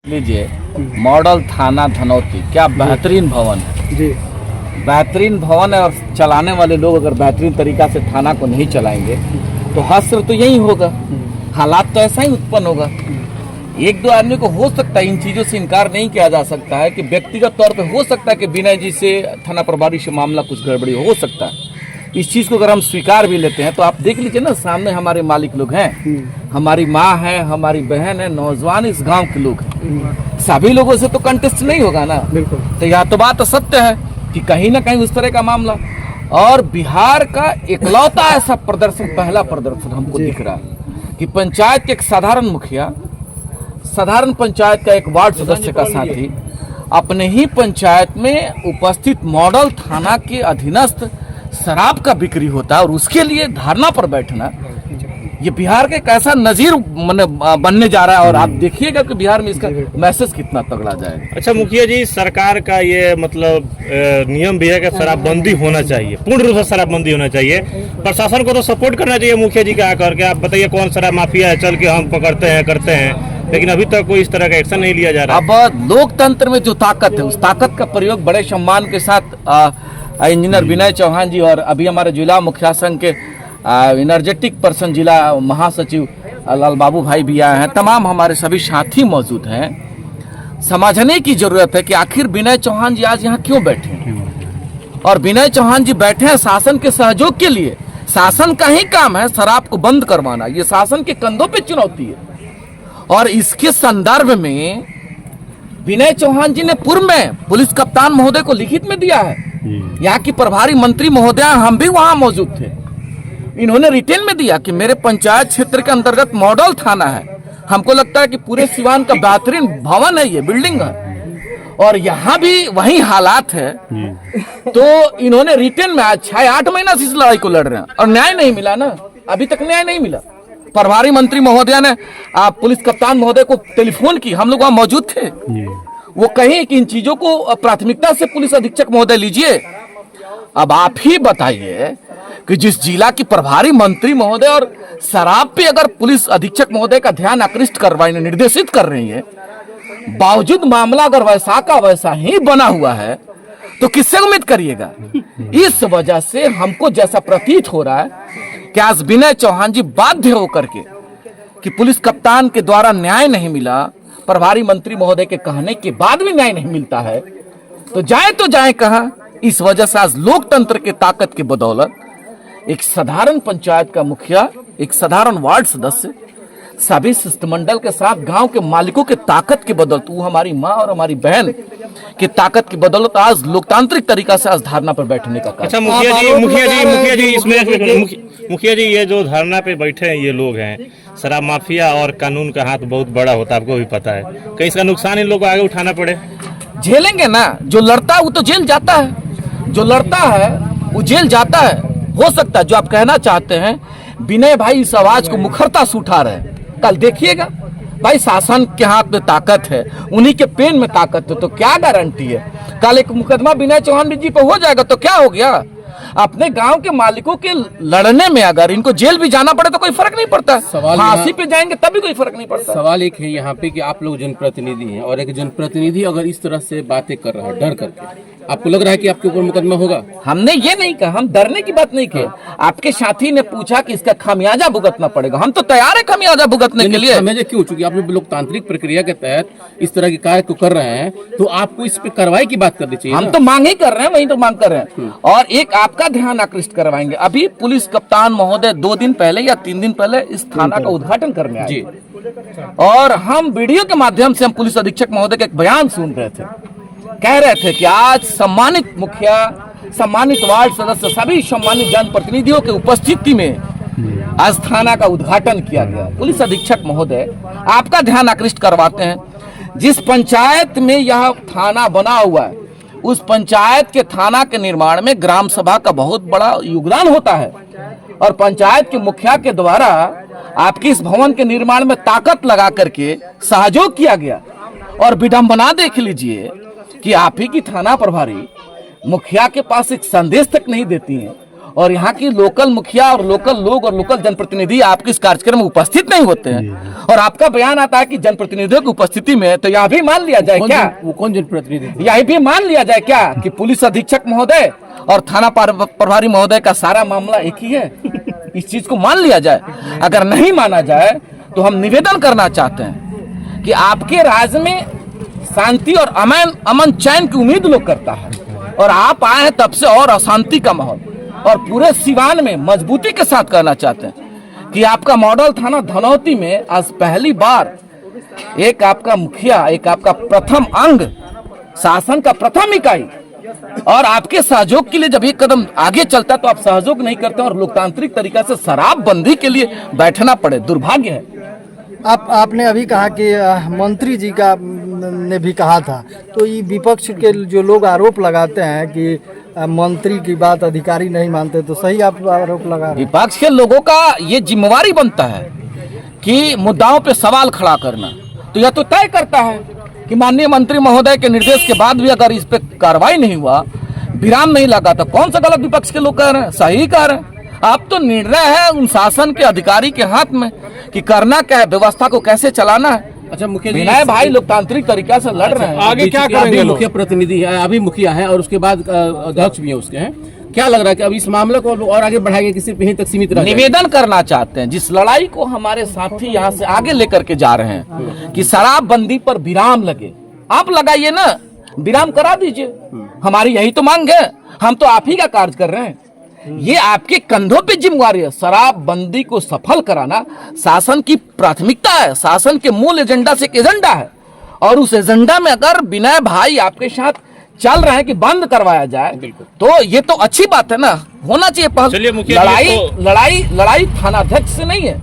लीजिए मॉडल थाना धनौती क्या बेहतरीन भवन है जी। बेहतरीन भवन है। और चलाने वाले लोग अगर बेहतरीन तरीका से थाना को नहीं चलाएंगे तो हश्र तो यही होगा, हालात तो ऐसा ही उत्पन्न होगा। एक दो आदमी को हो सकता है, इन चीज़ों से इनकार नहीं किया जा सकता है कि व्यक्तिगत तौर पे हो सकता है कि विनय जी से थाना प्रभारी से मामला कुछ गड़बड़ी हो सकता है। इस चीज़ को अगर हम स्वीकार भी लेते हैं तो आप देख लीजिए ना, सामने हमारे मालिक लोग हैं, हमारी माँ है, हमारी बहन है, नौजवान इस गांव के लोग हैं। सभी लोगों से तो कंटेस्ट नहीं होगा ना। बिल्कुल। तो यह तो बात सत्य है कि कहीं ना कहीं उस तरह का मामला, और बिहार का इकलौता ऐसा प्रदर्शन, पहला प्रदर्शन हमको दिख रहा है कि पंचायत के एक साधारण मुखिया, साधारण पंचायत का एक वार्ड सदस्य का साथी अपने ही पंचायत में उपस्थित मॉडल थाना के अधीनस्थ शराब का बिक्री होता है और उसके लिए धरना पर बैठना, ये बिहार का एक ऐसा नजीर बनने जा रहा है। और आप देखिएगा कि बिहार में इसका मैसेज कितना तगड़ा जाएगा। अच्छा मुखिया जी, सरकार का ये मतलब नियम भी है कि शराबबंदी होना चाहिए, पूर्ण रूप से शराबबंदी होना चाहिए। प्रशासन को तो सपोर्ट करना चाहिए मुखिया जी का आकर के, आप बताइए कौन शराब माफिया है, चल के हम पकड़ते हैं करते हैं, लेकिन अभी तक कोई इस तरह का एक्शन नहीं लिया जा रहा। अब लोकतंत्र में जो ताकत है, उस ताकत का प्रयोग बड़े सम्मान के साथ इंजीनियर विनय चौहान जी और अभी हमारे जिला मुखिया संघ के एनर्जेटिक पर्सन जिला महासचिव लाल बाबू भाई भी आए हैं, तमाम हमारे सभी साथी मौजूद हैं। समझने की जरूरत है कि आखिर विनय चौहान जी आज यहाँ क्यों बैठे हैं। और विनय चौहान जी बैठे हैं शासन के सहयोग के लिए। शासन का ही काम है शराब को बंद करवाना, ये शासन के कंधों पे चुनौती है। और इसके संदर्भ में विनय चौहान जी ने पूर्व में पुलिस कप्तान महोदय को लिखित में दिया है। यहाँ की प्रभारी मंत्री महोदय, हम भी वहां मौजूद थे, इन्होंने रिटेन में दिया कि मेरे पंचायत क्षेत्र के अंतर्गत मॉडल थाना है, हमको लगता है कि पूरे सिवान का बेहतरीन भवन है, ये बिल्डिंग है, और यहाँ भी वही हालात है। तो इन्होंने रिटेन में आज 6-8 महीना से इस लड़ाई को लड़ रहे हैं और न्याय नहीं मिला ना, अभी तक न्याय नहीं मिला। प्रभारी मंत्री महोदय ने पुलिस कप्तान महोदय को टेलीफोन की, हम लोग वहां मौजूद थे, वो कहे कि इन चीजों को प्राथमिकता से पुलिस अधीक्षक महोदय लीजिए। अब आप ही बताइए कि जिस जिला की प्रभारी मंत्री महोदय और शराब पे अगर पुलिस अधीक्षक महोदय का ध्यान आकृष्ट करवाने निर्देशित कर रही है, बावजूद मामला अगर वैसा का वैसा ही बना हुआ है तो किससे उम्मीद करिएगा। इस वजह से हमको जैसा प्रतीत हो रहा है कि आज विनय चौहान जी बाध्य होकर के कि पुलिस कप्तान के द्वारा न्याय नहीं मिला, प्रभारी मंत्री महोदय के कहने के बाद भी न्याय नहीं मिलता है, तो जाए कहां। इस वजह से आज लोकतंत्र के ताकत के बदौलत एक साधारण पंचायत का मुखिया, एक साधारण वार्ड सदस्य, सभी शिष्टमंडल के साथ गांव के मालिकों के ताकत के बदौलत, वो हमारी माँ और हमारी बहन की ताकत की बदौलत आज लोकतांत्रिक तरीका से आज धरना पर बैठने का। अच्छा मुखिया जी ये जो धरना पे बैठे हैं ये लोग हैं, शराब माफिया और कानून का हाथ बहुत बड़ा होता है, आपको भी पता है, कहीं इसका नुकसान इन लोगों को आगे उठाना पड़े। झेलेंगे ना, जो लड़ता है वो तो जेल जाता है, जो लड़ता है वो जेल जाता है। हो सकता है जो आप कहना चाहते हैं विनय भाई इस आवाज को मुखरता से उठा रहे हैं, कल देखिएगा भाई शासन के हाथ में ताकत है, उन्हीं के पेन में ताकत है, तो क्या गारंटी है कल एक मुकदमा विनय चौहान जी पे हो जाएगा तो क्या हो गया। अपने गांव के मालिकों के लड़ने में अगर इनको जेल भी जाना पड़े तो कोई फर्क नहीं पड़ता, फांसी पे जाएंगे तभी कोई फर्क नहीं पड़ता। सवाल एक है यहाँ पे कि आप लोग जनप्रतिनिधि हैं और एक जनप्रतिनिधि अगर इस तरह से बातें कर रहा है डर करके, आपको लग रहा है कि आपके ऊपर मुकदमा होगा? हमने ये नहीं कहा, हम डरने की बात नहीं की। आपके साथी ने पूछा कि इसका खामियाजा भुगतना पड़ेगा, हम तो तैयार है खामियाजा भुगतने के लिए। खामियाजा क्यों? चूंकि आप लोग लोकतांत्रिक प्रक्रिया के तहत इस तरह के कार्य को कर रहे हैं तो आपको इस पे कार्रवाई की बात करनी चाहिए। हम तो मांग ही कर रहे हैं, वही तो मांग कर रहे हैं। और एक आपका ध्यान आकृष्ट करवाएंगे, अभी पुलिस कप्तान महोदय 2 दिन पहले या 3 दिन पहले इस थाना का उद्घाटन करने आए और हम वीडियो के माध्यम से हम पुलिस अधीक्षक महोदय का एक बयान सुन रहे थे, कह रहे थे कि आज सम्मानित मुखिया, सम्मानित वार्ड सदस्य, सभी सम्मानित जनप्रतिनिधियों के उपस्थिति में आज थाना का उद्घाटन किया गया। पुलिस अधीक्षक महोदय आपका ध्यान आकृष्ट करवाते हैं, जिस पंचायत में यह थाना बना हुआ है उस पंचायत के थाना के निर्माण में ग्राम सभा का बहुत बड़ा योगदान होता है और पंचायत के मुखिया के द्वारा आपके इस भवन के निर्माण में ताकत लगा करके सहयोग किया गया। और विडंबना देख लीजिए कि आप ही की थाना प्रभारी मुखिया के पास एक संदेश तक नहीं देती हैं और यहाँ की लोकल मुखिया और लोकल लोग और लोकल जनप्रतिनिधि आपके इस कार्यक्रम में उपस्थित नहीं होते हैं, और आपका बयान आता है कि जनप्रतिनिधियों की उपस्थिति में, तो यह भी मान लिया जाए क्या, वो कौन जनप्रतिनिधि थे? यह भी मान लिया जाए क्या कि पुलिस अधीक्षक महोदय और थाना प्रभारी महोदय का सारा मामला एक ही है? इस चीज को मान लिया जाए। अगर नहीं माना जाए तो हम निवेदन करना चाहते हैं कि आपके राज्य में शांति और अमन चैन की उम्मीद लोग करता है, और आप आए हैं तब से और अशांति का माहौल, और पूरे सिवान में मजबूती के साथ कहना चाहते हैं कि आपका मॉडल थाना धनौती में आज पहली बार एक आपका मुखिया, एक आपका प्रथम अंग, शासन का प्रथम इकाई, और आपके सहयोग के लिए जब एक कदम आगे चलता तो आप सहयोग नहीं करते और लोकतांत्रिक तरीका से शराबबंदी के लिए बैठना पड़े, दुर्भाग्य है। आपने अभी कहा कि मंत्री जी का ने भी कहा था, तो ये विपक्ष के जो लोग आरोप लगाते हैं कि मंत्री की बात अधिकारी नहीं मानते, तो सही आप आरोप लगा रहे हैं? विपक्ष के लोगों का ये जिम्मेवारी बनता है कि मुद्दाओं पे सवाल खड़ा करना, तो यह तो तय करता है कि माननीय मंत्री महोदय के निर्देश के बाद भी अगर इस पे कार्रवाई नहीं हुआ, विराम नहीं लगा, तो कौन सा गलत विपक्ष के लोग कह रहे हैं? सही कह रहे हैं। अब तो निर्णय है उन शासन के अधिकारी के हाथ में कि करना क्या है, व्यवस्था को कैसे चलाना है। अच्छा मुखिया जी, विनय भाई लोकतांत्रिक तरीका से लड़ रहे हैं, आगे क्या करेंगे? मुखिया प्रतिनिधि है, अभी मुखिया है और उसके बाद अध्यक्ष भी है उसके हैं। क्या लग रहा है कि अब इस मामले को और आगे बढ़ाएंगे कि सिर्फ यहीं तक सीमित रह जाएगा? निवेदन करना चाहते हैं, जिस लड़ाई को हमारे साथी यहाँ से आगे लेकर के जा रहे हैं कि शराबबंदी पर विराम लगे, आप लगाइए ना, विराम करा दीजिए, हमारी यही तो मांग है। हम तो आप ही का कार्य कर रहे हैं, ये आपके कंधों पे जिम्मेवारी है। शराबबंदी को सफल कराना शासन की प्राथमिकता है, शासन के मूल एजेंडा से एक एजेंडा है, और उस एजेंडा में अगर विनय भाई आपके साथ चल रहे हैं कि बंद करवाया जाए, तो ये तो अच्छी बात है ना, होना चाहिए। चलिए मुखिया जी, लड़ाई थानाध्यक्ष से नहीं है,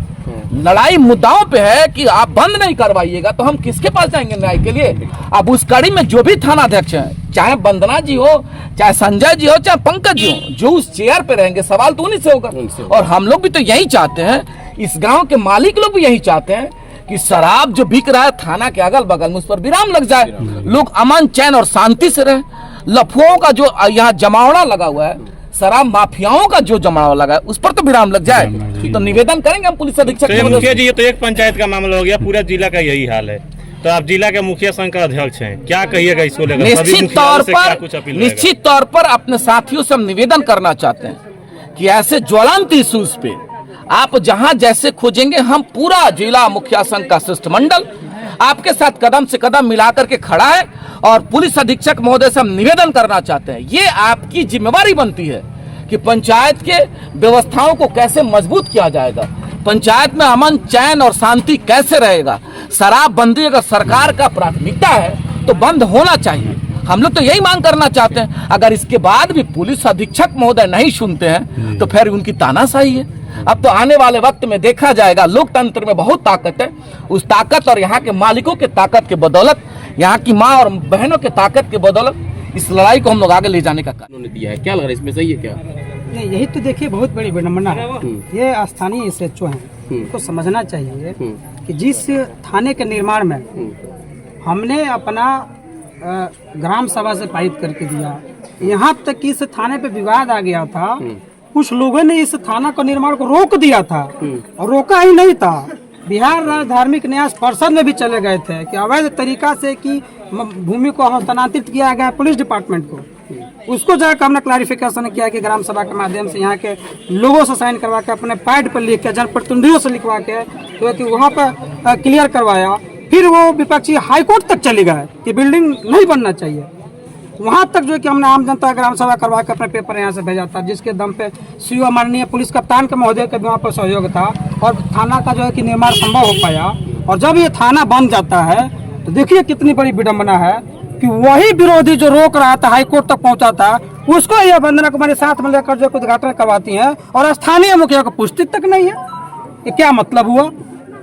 लड़ाई मुद्दाओं पे है कि आप बंद नहीं करवाइएगा तो हम किसके पास जाएंगे न्याय के लिए? अब उस कड़ी में जो भी थानाध्यक्ष हैं, चाहे वंदना जी हो, चाहे संजय जी हो, चाहे पंकज जी हो, जो उस चेयर पे रहेंगे सवाल तो उन्हीं से होगा। और हम लोग भी तो यही चाहते हैं, इस गांव के मालिक लोग भी यही चाहते हैं कि शराब जो बिक रहा है थाना के अगल बगल में, उस पर विराम लग जाए, लोग अमन चैन और शांति से रहे। लफुओं का जो यहाँ जमावड़ा लगा हुआ है, शराब माफियाओं का जो जमावड़ा लगा है, उस पर तो विराम लग जाए। तो निवेदन करेंगे हम पुलिस अधीक्षक तो मुखिया जी, ये तो एक पंचायत का मामला हो गया, पूरा जिला का यही हाल है, तो आप जिला के मुखिया संघ का अध्यक्ष हैं, क्या कहिएगा इसको लेकर? निश्चित तौर पर अपने साथियों से हम निवेदन करना चाहते हैं कि ऐसे ज्वलंत इश्यूज पे आप जहां जैसे खोजेंगे, हम पूरा जिला मुखिया संघ का शिष्टमंडल आपके साथ कदम से कदम मिलाकर के खड़ा है। और पुलिस अधीक्षक महोदय से हम निवेदन करना चाहते हैं, ये आपकी जिम्मेवारी बनती है कि पंचायत के व्यवस्थाओं को कैसे मजबूत किया जाएगा, पंचायत में अमन चैन और शांति कैसे रहेगा। शराबबंदी अगर सरकार का प्राथमिकता है तो बंद होना चाहिए, हम लोग तो यही मांग करना चाहते हैं। अगर इसके बाद भी पुलिस अधीक्षक महोदय नहीं सुनते हैं तो फिर उनकी तानाशाही है। अब तो आने वाले वक्त में देखा जाएगा, लोकतंत्र में बहुत ताकत है, उस ताकत और यहाँ के मालिकों के ताकत के बदौलत, यहाँ की माँ और बहनों के ताकत के बदौलत इस लड़ाई को हम लोग आगे ले जाने का कार्य उन्होंने दिया है। क्या लग रहा है इसमें, सही है क्या? नहीं, यही तो देखिए बहुत बड़ी विडम्बना है। ये स्थानीय SHO हैं, उनको समझना चाहिए कि जिस थाने के निर्माण में हमने अपना ग्राम सभा से पारित करके दिया, यहाँ तक कि इस थाने पे विवाद आ गया था, कुछ लोगों ने इस थाना का निर्माण को रोक दिया था, और रोका ही नहीं था, बिहार राज्य धार्मिक न्यास परिषद में भी चले गए थे कि अवैध तरीका से कि भूमि को हस्तांतरित किया गया पुलिस डिपार्टमेंट को। उसको जाकर हमने क्लैरिफिकेशन किया कि ग्राम सभा के माध्यम से यहाँ के लोगों से साइन करवा के, अपने पैड पर लिख के, जनप्रतिनिधियों से लिखवा के, तो कि वहाँ पर क्लियर करवाया। फिर वो विपक्षी हाईकोर्ट तक चले गए कि बिल्डिंग नहीं बनना चाहिए, वहाँ तक जो है कि हमने आम जनता ग्राम सभा करवा के अपने पेपर यहाँ से भेजा था, जिसके दम पे CO माननीय पुलिस कप्तान के महोदय का भी वहाँ पर सहयोग था, और थाना का जो है कि निर्माण संभव हो पाया। और जब ये थाना बन जाता है तो देखिए कितनी बड़ी विडम्बना है कि वही विरोधी जो रोक रहा था, हाईकोर्ट तक पहुँचा था, उसको यह वंदना कुमारी साथ में लेकर जो उद्घाटन करवाती है, और स्थानीय मुखिया को पुष्टि तक नहीं है। ये क्या मतलब हुआ?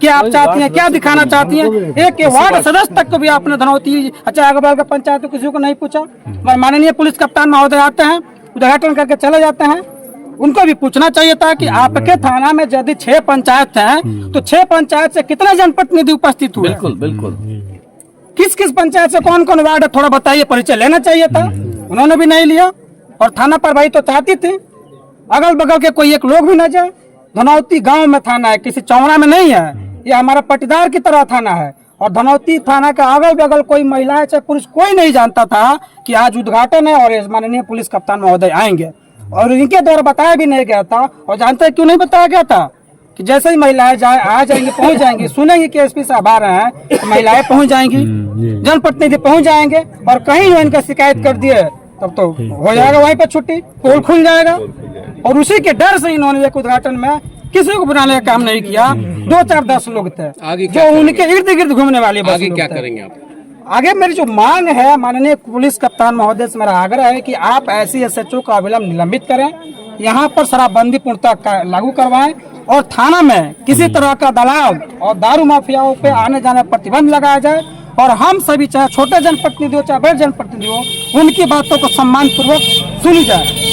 क्या आप चाहती हैं, क्या दिखाना चाहती हैं? एक वार्ड सदस्य तक को भी आपने धनौती, अच्छा अगल का पंचायत किसी को नहीं पूछा। माननीय पुलिस कप्तान महोदय आते हैं, उद्घाटन करके चले जाते हैं, उनको भी पूछना चाहिए था कि आपके थाना में यदि 6 पंचायत हैं तो 6 पंचायत से कितने जनप्रतिनिधि उपस्थित हुए? बिल्कुल बिल्कुल, किस किस पंचायत से कौन कौन वार्ड है, थोड़ा बताइए, परिचय लेना चाहिए था, उन्होंने भी नहीं लिया। और थाना प्रभारी तो चाहती थी, अगल बगल के कोई एक लोग भी ना जाए। धनौती गांव में थाना है, किसी चौड़ा में नहीं है। ये हमारा पटीदार की तरह थाना है और धनौती थाना का अगल बगल कोई महिलाएं चाहे पुरुष कोई नहीं जानता था कि आज उद्घाटन है और माननीय पुलिस कप्तान महोदय आएंगे, और इनके द्वारा बताया भी नहीं गया था। और जानते हैं क्यों नहीं बताया गया था? कि जैसे ही महिलाएं आ जाएंगी, पहुंच जाएंगी, सुनेंगे कि एसपी साहब आ रहे हैं, तो महिलाएं पहुंच जाएंगी, जनप्रतिनिधि पहुंच जाएंगे, और कहीं जो इनका शिकायत कर दिए तब तो हो जाएगा वहीं पर छुट्टी, पोल खुल जाएगा। और उसी के डर से इन्होंने एक उद्घाटन में किसी को बुलाने का काम नहीं किया। 2 4 10 लोग थे आगे जो उनके इर्द गिर्द घूमने वाले। आगे क्या करेंगे आप? आगे मेरी जो मांग है, माननीय पुलिस कप्तान महोदय से मेरा आग्रह है कि आप ऐसी SHO का अविलंब निलंबित करें, यहाँ पर शराबबंदी पूर्णतः लागू करवाएं, और थाना में किसी तरह का दलाल और दारू माफियाओं पे आने जाने प्रतिबंध लगाया जाए, और हम सभी चाहे छोटे जनप्रतिनिधि हो चाहे बड़े जनप्रतिनिधि हो, उनकी बातों को सम्मान पूर्वक सुनी जाए।